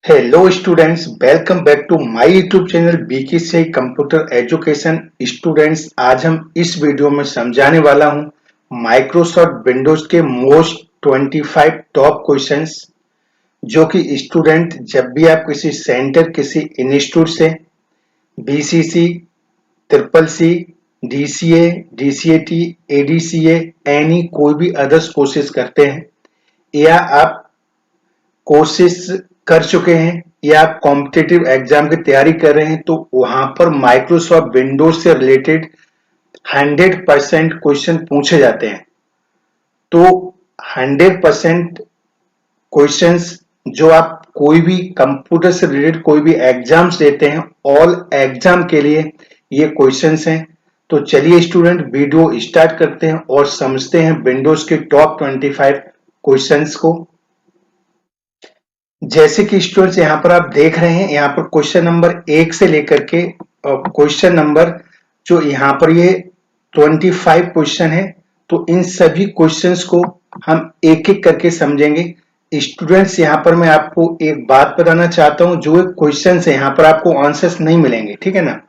Hello students, welcome back to my YouTube channel BKC computer education. Students, आज हम इस video में समझाने वाला हूं माइक्रोसॉफ्ट विंडोज के मोस्ट 25 टॉप क्वेश्चंस, जो कि स्टूडेंट जब भी आप किसी सेंटर, किसी इंस्टीट्यूट से BCC, triple C, DCA, DCAT, ADCA, any कोई भी अदर्स कोर्सेज करते हैं या आप कोर्सेज कर चुके हैं या आप कॉम्पिटिटिव एग्जाम की तैयारी कर रहे हैं, तो वहां पर माइक्रोसॉफ्ट विंडोज से रिलेटेड 100% क्वेश्चन पूछे जाते हैं। तो 100% क्वेश्चंस जो आप कोई भी कंप्यूटर से रिलेटेड कोई भी एग्जाम्स देते हैं, ऑल एग्जाम के लिए ये क्वेश्चंस हैं। तो चलिए स्टूडेंट, वीडियो स्टार्ट करते हैं और समझते हैं विंडोज के टॉप 25 क्वेश्चंस को। जैसे कि स्टूडेंट्स यहाँ पर आप देख रहे हैं, यहाँ पर क्वेश्चन नंबर 1 से लेकर के क्वेश्चन नंबर जो यहाँ पर ये 25 क्वेश्चन है। तो इन सभी क्वेश्चंस को हम एक एक करके समझेंगे। स्टूडेंट्स, यहाँ पर मैं आपको एक बात बताना चाहता हूँ, जो क्वेश्चन है यहाँ पर आपको आंसर्स नहीं मिलेंगे, ठीक है ना।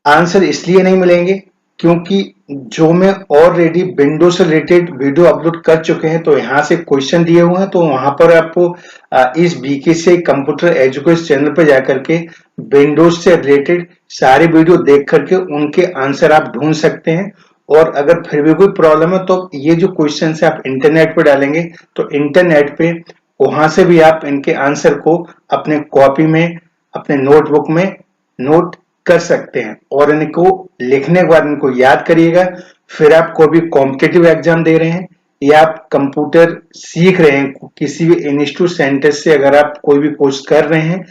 आंसर इसलिए नहीं मिलेंगे क्योंकि जो मैं ऑलरेडी विंडो से रिलेटेड वीडियो अपलोड कर चुके हैं, तो यहाँ से क्वेश्चन दिए हुए हैं, तो वहां पर आपको इस बीकेसी कंप्यूटर एजुकेशन चैनल पर जाकर के विंडोज से रिलेटेड सारे वीडियो देख करके उनके आंसर आप ढूंढ सकते हैं। और अगर फिर भी कोई प्रॉब्लम है, तो ये जो क्वेश्चन है आप इंटरनेट पे डालेंगे, तो इंटरनेट पे वहां से भी आप इनके आंसर को अपने कॉपी में, अपने नोटबुक में नोट कर सकते हैं और इनको लिखने के बाद इनको याद करिएगा। फिर आप कोई भी कॉम्पिटिटिव एग्जाम दे रहे हैं या आप कंप्यूटर सीख रहे हैं किसी भी इंस्टीट्यूट सेंटर से, अगर आप कोई भी कोर्स कर रहे हैं,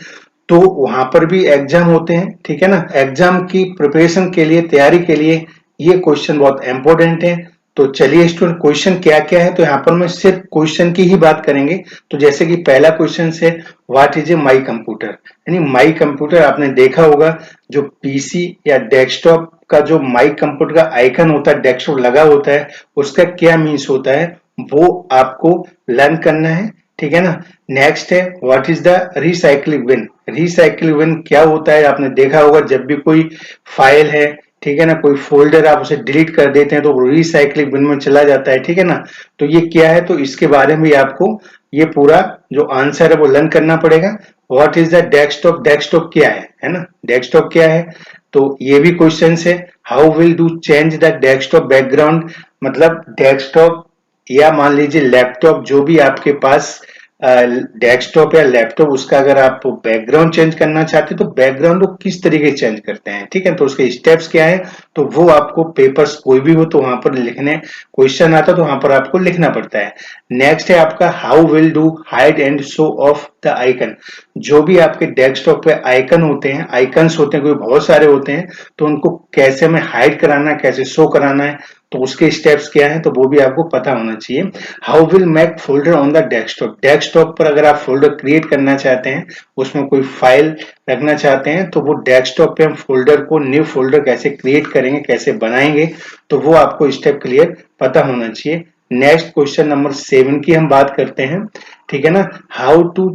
तो वहां पर भी एग्जाम होते हैं, ठीक है ना। एग्जाम की प्रिपरेशन के लिए, तैयारी के लिए ये क्वेश्चन बहुत इंपॉर्टेंट है। तो चलिए स्टूडेंट, क्वेश्चन क्या क्या है, तो यहाँ पर मैं सिर्फ क्वेश्चन की ही बात करेंगे। तो जैसे कि पहला क्वेश्चन है, what is a my computer. यानी माई कंप्यूटर आपने देखा होगा, जो पीसी या डेस्कटॉप का जो माई कंप्यूटर का आइकन होता है, डेस्कटॉप लगा होता है, उसका क्या मीन्स होता है, वो आपको लर्न करना है, ठीक है ना। नेक्स्ट है, what is the recycling bin. Recycling bin क्या होता है, आपने देखा होगा, जब भी कोई फाइल है, ठीक है ना, कोई फोल्डर आप उसे डिलीट कर देते हैं तो वो रिसाइकलिंग बिन में चला जाता है, ठीक है ना। तो ये क्या है, तो इसके बारे में आपको ये पूरा जो आंसर है वो लर्न करना पड़ेगा। What is the desktop, desktop क्या है ना, डेस्कटॉप क्या है। तो ये भी क्वेश्चन है। How will do change the desktop background, मतलब डेस्कटॉप या मान लीजिए लैपटॉप, जो भी आपके पास डेस्कटॉप या लैपटॉप, उसका अगर आप बैकग्राउंड चेंज करना चाहते हैं, तो बैकग्राउंड को किस तरीके से चेंज करते हैं, ठीक है। तो उसके स्टेप्स क्या है, तो वो आपको पेपर्स कोई भी हो तो वहां पर लिखने, क्वेश्चन आता तो वहां पर आपको लिखना पड़ता है। नेक्स्ट है आपका, how will do hide and show off the icon. जो भी आपके डेस्कटॉप पे आइकन होते हैं, आइकन्स होते हैं, कोई बहुत सारे होते हैं, तो उनको कैसे हमें हाइड कराना है, कैसे शो कराना है, तो उसके स्टेप्स क्या है, तो वो भी आपको पता होना चाहिए। How will make folder on the desktop. Desktop पर अगर आप फोल्डर क्रिएट करना चाहते हैं, उसमें कोई फाइल रखना चाहते हैं, तो वो डेस्कटॉप पे हम फोल्डर को, न्यू फोल्डर कैसे क्रिएट करेंगे, कैसे बनाएंगे, तो वो आपको स्टेप क्लियर पता होना चाहिए। नेक्स्ट क्वेश्चन नंबर 7 की हम बात करते हैं, ठीक है ना। How to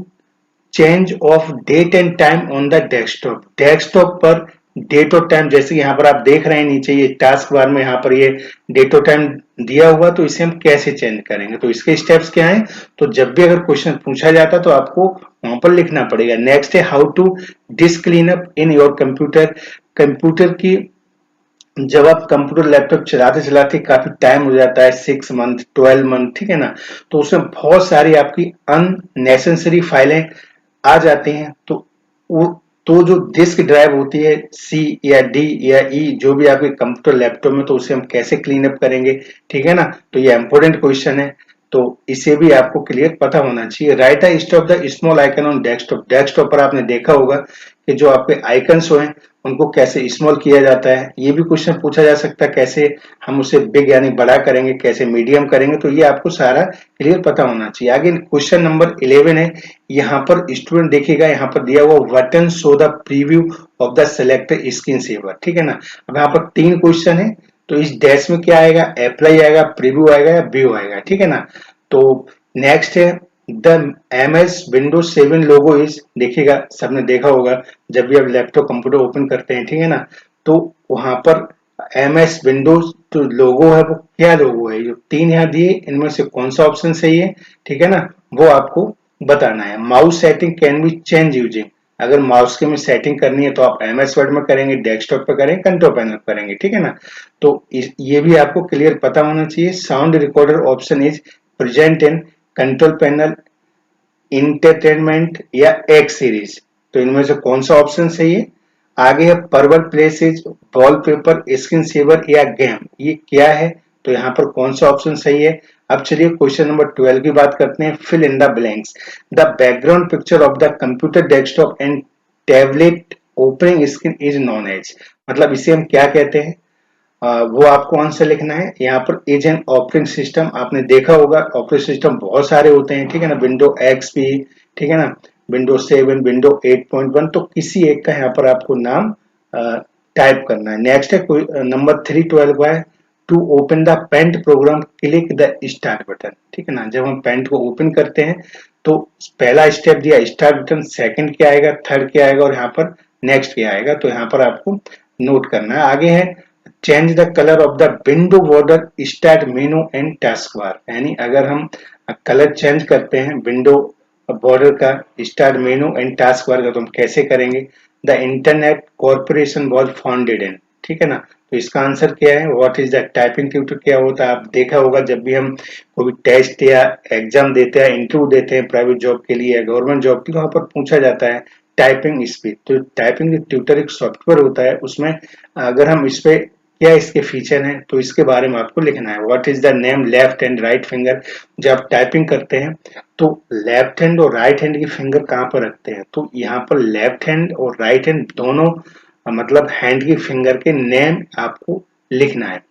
change of date and time on the desktop. Desktop पर डेट और टाइम, जैसे यहाँ पर आप देख रहे हैं नीचे ये टास्क बार में, यहाँ पर ये डेट और टाइम दिया हुआ, तो इसे हम कैसे चेंज करेंगे, तो इसके स्टेप्स क्या हैं। तो जब भी अगर क्वेश्चन पूछा जाता तो आपको वहां पर लिखना पड़ेगा। नेक्स्ट है, how to disk clean up in your computer. Computer की, जब आप कंप्यूटर लैपटॉप चलाते चलाते काफी टाइम हो जाता है, 6 मंथ, 12 मंथ, ठीक है ना, तो उसमें बहुत सारी आपकी अननेसेसरी फाइलें आ जाती हैं। तो वो, तो जो डिस्क ड्राइव होती है, सी या डी या ई, जो भी आपके कंप्यूटर लैपटॉप में, तो उसे हम कैसे क्लीन अप करेंगे, ठीक है ना। तो ये इंपॉर्टेंट क्वेश्चन है, तो इसे भी आपको क्लियर पता होना चाहिए। Right I stop the small icon on desktop. Desktop पर आपने देखा होगा कि जो आपके आइकन्स हैं उनको कैसे स्मॉल किया जाता है। ये भी क्वेश्चन पूछा जा सकता है, कैसे हम उसे बिग यानी बड़ा करेंगे, कैसे मीडियम करेंगे, तो ये आपको सारा क्लियर पता होना चाहिए। आगे क्वेश्चन नंबर 11 है। यहाँ पर स्टूडेंट देखिएगा, यहाँ पर दिया हुआ button show the preview of the selected screen saver, ठीक है ना। अब यहाँ पर 3 क्वेश्चन है, तो इस डैश में क्या आएगा, अप्लाई आएगा, प्रीव्यू आएगा या व्यू आएगा, ठीक है ना। तो नेक्स्ट है, the MS Windows 7 logo is, देखिएगा सबने देखा होगा जब भी आप लैपटॉप कंप्यूटर ओपन करते हैं, ठीक है ना, तो वहां पर MS विंडोज जो लोगो है वो क्या लोगो है, जो तीन यहाँ दिए इनमें से कौन सा ऑप्शन सही है, ठीक है ना, वो आपको बताना है। Mouse setting can be change using, अगर माउस के में सेटिंग करनी है तो आप MS वर्ड में करेंगे, डेस्कटॉप पे करेंगे, कंट्रोल पैनल पे करेंगे, ठीक है ना। तो ये भी आपको क्लियर पता होना चाहिए। Sound recorder option is present in control panel, entertainment या एक्स सीरीज, तो इनमें से कौन सा ऑप्शन सही है। आगे है परवर्ड प्लेसेज, वॉलपेपर, स्क्रीन सेवर या गेम, ये क्या है, तो यहाँ पर कौन सा ऑप्शन सही है। अब चलिए क्वेश्चन नंबर 12 की बात करते हैं। Fill in the blanks, the background picture of the computer desktop and tablet opening screen is known as, मतलब इसे हम क्या कहते हैं, वो आपको आंसर लिखना है। यहाँ पर इज एन ऑपरेटिंग सिस्टम, आपने देखा होगा ऑपरेटिंग सिस्टम बहुत सारे होते हैं, ठीक है ना, विंडो XP, ठीक है ना, विंडो 7, विंडो 8.1, तो किसी एक का यहाँ पर आपको नाम टाइप करना है। नेक्स्ट है नंबर 312 है, to open the paint program click the start button, ठीक है ना, जब हम पेंट को ओपन करते हैं तो पहला स्टेप दिया स्टार्ट बटन, सेकंड क्या आएगा, थर्ड क्या आएगा और यहाँ पर नेक्स्ट क्या आएगा, तो यहाँ पर आपको नोट करना है। आगे है change the colour of the window border start menu and task bar, यानी अगर हम कलर चेंज करते हैं विंडो बॉर्डर का, start menu and task bar का, तो हम कैसे करेंगे। The internet corporation was founded in, ठीक है ना, तो इसका आंसर क्या है। What is the typing tutor, क्या होता है, आप देखा होगा जब भी हम कोई टेस्ट या एग्जाम देते हैं, इंटरव्यू देते हैं प्राइवेट जॉब के लिए या गवर्नमेंट जॉब के लिए, वहां पर पूछा जाता है टाइपिंग स्पीड, तो टाइपिंग ट्यूटर एक सॉफ्टवेयर होता है, उसमें अगर हम इस पे क्या इसके फीचर हैं तो इसके बारे में आपको लिखना है। What is the name left and right finger, जब आप टाइपिंग करते हैं तो लेफ्ट हैंड और राइट हैंड की फिंगर कहाँ पर रखते हैं, तो यहाँ पर लेफ्ट हैंड और राइट हैंड दोनों मतलब हैंड की फिंगर के नेम आपको लिखना है।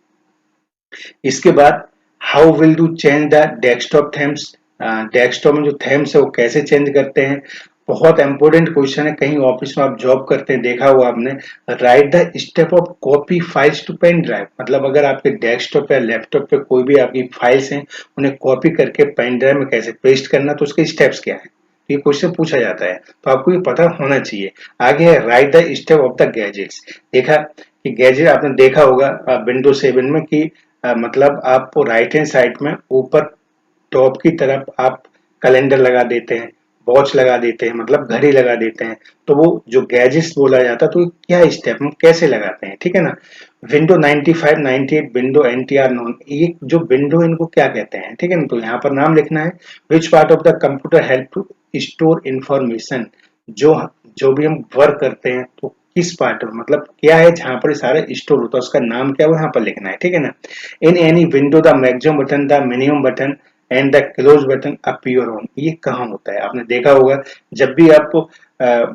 इसके बाद how will do change the desktop Thames, desktop में जो थेम्स है वो कैसे चेंज करते हैं, बहुत इंपॉर्टेंट क्वेश्चन है, कहीं ऑफिस में आप जॉब करते हैं देखा हुआ आपने। Write the step of copy files to pen drive, मतलब अगर आपके डेस्कटॉप या लैपटॉप पे कोई भी आपकी फाइल्स हैं उन्हें कॉपी करके पेन ड्राइव में कैसे पेस्ट करना, तो उसके स्टेप्स क्या है, ये क्वेश्चन पूछा जाता है, तो आपको ये पता होना चाहिए। आगे है right the step of the gadgets, देखा कि गैजेट आपने देखा होगा विंडो 7 में कि मतलब आपको राइट हैंड साइड में ऊपर टॉप की तरफ आप कैलेंडर लगा देते हैं, वॉच लगा देते हैं, मतलब घड़ी लगा देते हैं, तो वो जो गैजेट्स बोला जाता है, तो क्या स्टेप हम कैसे लगाते हैं, ठीक है ना। विंडो 95 98 विंडो NTR नॉन, ये जो विंडो इनको क्या कहते हैं, ठीक है ना, तो यहाँ पर नाम लिखना है। Which part of the computer help to store information, जो जो भी हम वर्क करते हैं तो किस पार्ट में, मतलब क्या है जहां पर सारा स्टोर होता है, उसका नाम क्या है वो यहाँ पर लिखना है, ठीक है ना। In any window the maximum button, the minimum button and the close button appear on, ये कहाँ होता है, आपने देखा होगा जब भी आपको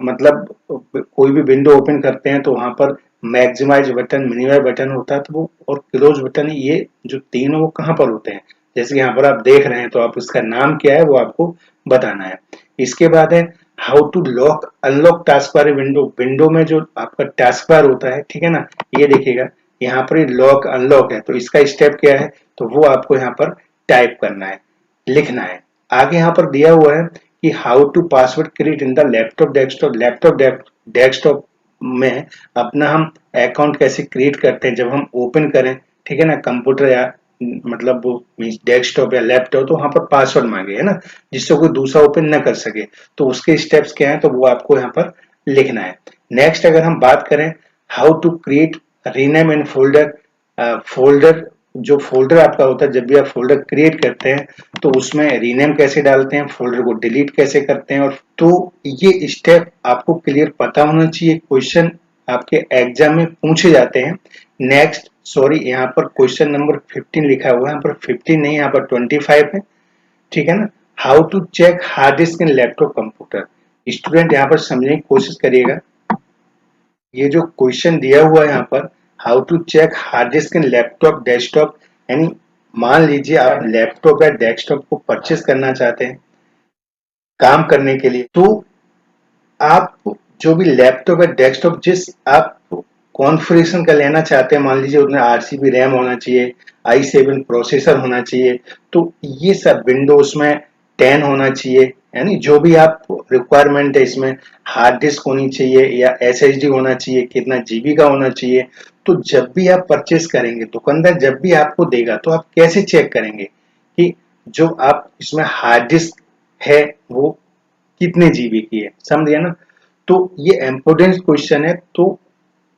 मतलब कोई भी विंडो ओपन करते हैं तो वहां पर मैक्सिमाइज बटन, मिनिमाइज बटन होता है, तो वो और क्लोज बटन, ये जो तीन है वो कहाँ पर होते हैं, जैसे यहाँ पर आप देख रहे हैं, तो आप उसका नाम क्या है वो आपको बताना है। इसके बाद है how to lock unlock task bar window, window में जो आपका टास्क बार होता है, ठीक है ना, ये देखिएगा यहाँ पर लॉक अनलॉक है, तो इसका स्टेप क्या है, तो वो आपको यहाँ पर टाइप करना है, लिखना है। आगे यहाँ पर दिया हुआ है कि how to password create in the laptop desktop में अपना हम अकाउंट कैसे क्रिएट करते हैं जब हम ओपन करें, ठीक है ना, कंप्यूटर या मतलब वो डेस्कटॉप या लैपटॉप, तो वहां पर पासवर्ड मांगे है ना, जिससे कोई दूसरा ओपन न कर सके, तो उसके स्टेप्स क्या है, तो वो आपको यहाँ पर लिखना है। नेक्स्ट अगर हम बात करें how to create rename in folder, folder जो फोल्डर आपका होता है जब भी आप फोल्डर क्रिएट करते हैं तो उसमें रीनेम कैसे डालते हैं, फोल्डर को डिलीट कैसे करते हैं, और तो ये स्टेप आपको क्लियर पता होना चाहिए, क्वेश्चन आपके एग्जाम में पूछे जाते हैं। नेक्स्ट सॉरी यहाँ पर क्वेश्चन नंबर 15 लिखा हुआ है, यहाँ पर 15 नहीं यहाँ पर 25 है, ठीक है ना। How to check hard disk in laptop computer, student यहाँ पर समझने की कोशिश करिएगा, ये जो क्वेश्चन दिया हुआ है यहाँ पर how to check hard disk in laptop desktop, यानी मान लीजिए आप लैपटॉप या डेस्कटॉप को परचेस करना चाहते हैं काम करने के लिए, तो आप जो भी लैपटॉप या डेस्कटॉप जिस आप कॉन्फ़िगरेशन का लेना चाहते हैं, मान लीजिए उसमें 8 GB रैम होना चाहिए, i7 प्रोसेसर होना चाहिए, तो ये सब विंडोज में 10 होना चाहिए, यानी जो भी आप रिक्वायरमेंट है इसमें, हार्ड डिस्क होनी चाहिए या SSD होना चाहिए, कितना जीबी का होना चाहिए। तो जब भी आप परचेस करेंगे, दुकानदार जब भी आपको देगा तो आप कैसे चेक करेंगे कि जो आप इसमें हार्ड डिस्क है वो कितने जीबी की है, समझिए ना। तो ये इम्पोर्टेंट क्वेश्चन है, तो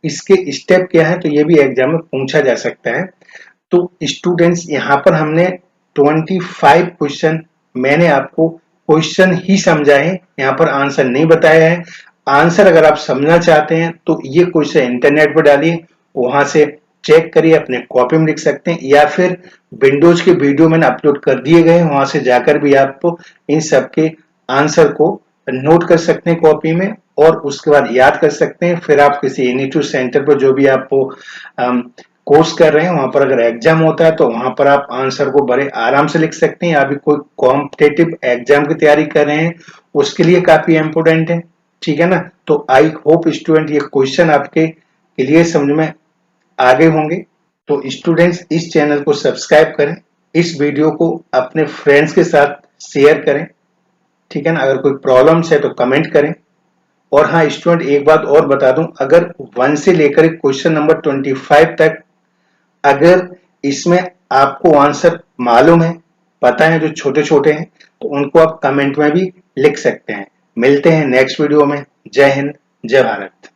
इसके स्टेप क्या है तो ये भी एग्जाम में पूछा जा सकता है। तो स्टूडेंट्स यहाँ पर हमने 25 क्वेश्चन, मैंने आपको क्वेश्चन ही समझाए, यहाँ पर आंसर नहीं बताया है। आंसर अगर आप समझना चाहते हैं तो ये क्वेश्चन इंटरनेट पर डालिए, वहां से चेक करिए, अपने कॉपी में लिख सकते हैं, या फिर विंडोज के वीडियो मैंने अपलोड कर दिए गए, वहां से जाकर भी आप इन सब के आंसर को नोट कर सकते हैं कॉपी में, और उसके बाद याद कर सकते हैं। फिर आप किसी इंस्टीट्यूट सेंटर पर जो भी आपको कोर्स कर रहे हैं वहां पर अगर एग्जाम होता है तो वहां पर आप आंसर को बड़े आराम से लिख सकते हैं। अभी कोई कॉम्पिटेटिव एग्जाम की तैयारी कर रहे हैं उसके लिए काफी इंपोर्टेंट है, ठीक है ना। तो आई होप स्टूडेंट ये क्वेश्चन आपके क्लियर समझ में आ गए होंगे। तो स्टूडेंट्स इस चैनल को सब्सक्राइब करें, इस वीडियो को अपने फ्रेंड्स के साथ शेयर करें, ठीक है ना। अगर कोई प्रॉब्लम्स है तो कमेंट करें। और हाँ स्टूडेंट एक बात और बता दूं, अगर 1 से लेकर क्वेश्चन नंबर 25 तक अगर इसमें आपको आंसर मालूम है, पता है, जो छोटे छोटे हैं, तो उनको आप कमेंट में भी लिख सकते हैं। मिलते हैं नेक्स्ट वीडियो में। जय हिंद, जय भारत।